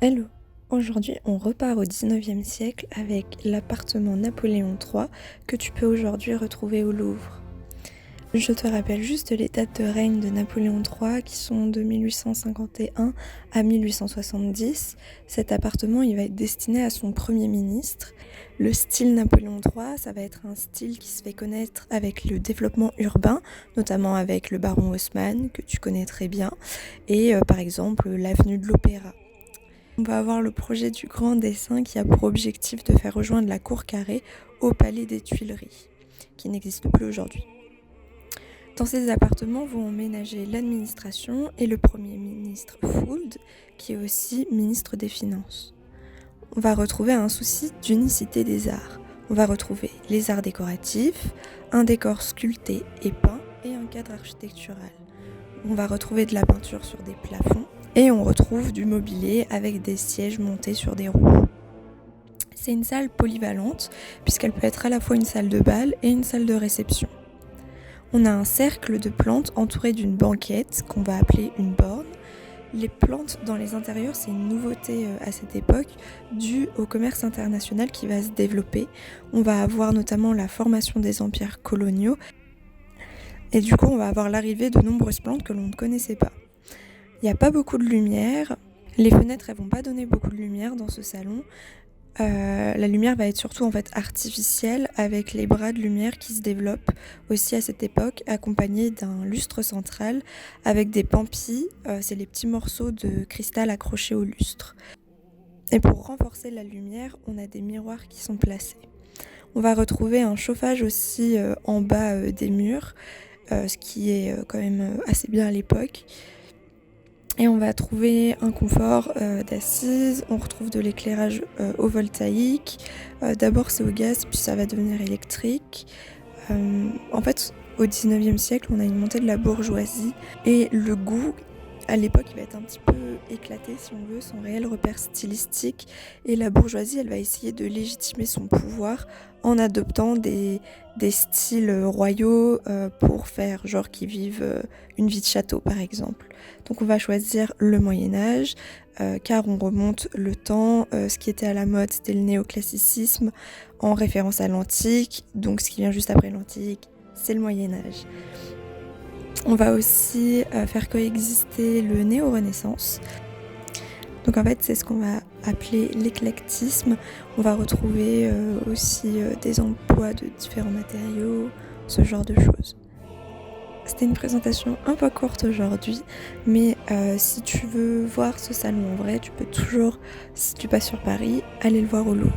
Hello! Aujourd'hui, on repart au 19e siècle avec l'appartement Napoléon III que tu peux aujourd'hui retrouver au Louvre. Je te rappelle juste les dates de règne de Napoléon III qui sont de 1851 à 1870. Cet appartement, il va être destiné à son premier ministre. Le style Napoléon III, ça va être un style qui se fait connaître avec le développement urbain, notamment avec le baron Haussmann, que tu connais très bien, et par exemple l'avenue de l'Opéra. On va avoir le projet du Grand Dessin qui a pour objectif de faire rejoindre la cour carrée au palais des Tuileries, qui n'existe plus aujourd'hui. Dans ces appartements vont emménager l'administration et le Premier ministre Fuld, qui est aussi ministre des Finances. On va retrouver un souci d'unicité des arts. On va retrouver les arts décoratifs, un décor sculpté et peint et un cadre architectural. On va retrouver de la peinture sur des plafonds et on retrouve du mobilier avec des sièges montés sur des roues. C'est une salle polyvalente puisqu'elle peut être à la fois une salle de bal et une salle de réception. On a un cercle de plantes entouré d'une banquette qu'on va appeler une borne. Les plantes dans les intérieurs, c'est une nouveauté à cette époque due au commerce international qui va se développer. On va avoir notamment la formation des empires coloniaux et du coup on va avoir l'arrivée de nombreuses plantes que l'on ne connaissait pas. Il n'y a pas beaucoup de lumière, les fenêtres elles vont pas donner beaucoup de lumière dans ce salon. La lumière va être surtout en fait artificielle avec les bras de lumière qui se développent aussi à cette époque, accompagnés d'un lustre central avec des pampis, c'est les petits morceaux de cristal accrochés au lustre. Et pour renforcer la lumière, on a des miroirs qui sont placés. On va retrouver un chauffage aussi en bas des murs, ce qui est quand même assez bien à l'époque. Et on va trouver un confort d'assise, on retrouve de l'éclairage au voltaïque. D'abord c'est au gaz, puis ça va devenir électrique. En fait, au 19e siècle, on a une montée de la bourgeoisie et le goût, à l'époque, il va être un petit peu éclaté, si on veut, sans réel repère stylistique. Et la bourgeoisie, elle va essayer de légitimer son pouvoir en adoptant des styles royaux pour faire genre qu'ils vivent une vie de château, par exemple. Donc on va choisir le Moyen-Âge, car on remonte le temps. Ce qui était à la mode, c'était le néoclassicisme, en référence à l'antique. Donc ce qui vient juste après l'antique, c'est le Moyen-Âge. On va aussi faire coexister le néo-renaissance. Donc en fait, c'est ce qu'on va appeler l'éclectisme. On va retrouver aussi des emplois de différents matériaux, ce genre de choses. C'était une présentation un peu courte aujourd'hui, mais si tu veux voir ce salon en vrai, tu peux toujours, si tu passes sur Paris, aller le voir au Louvre.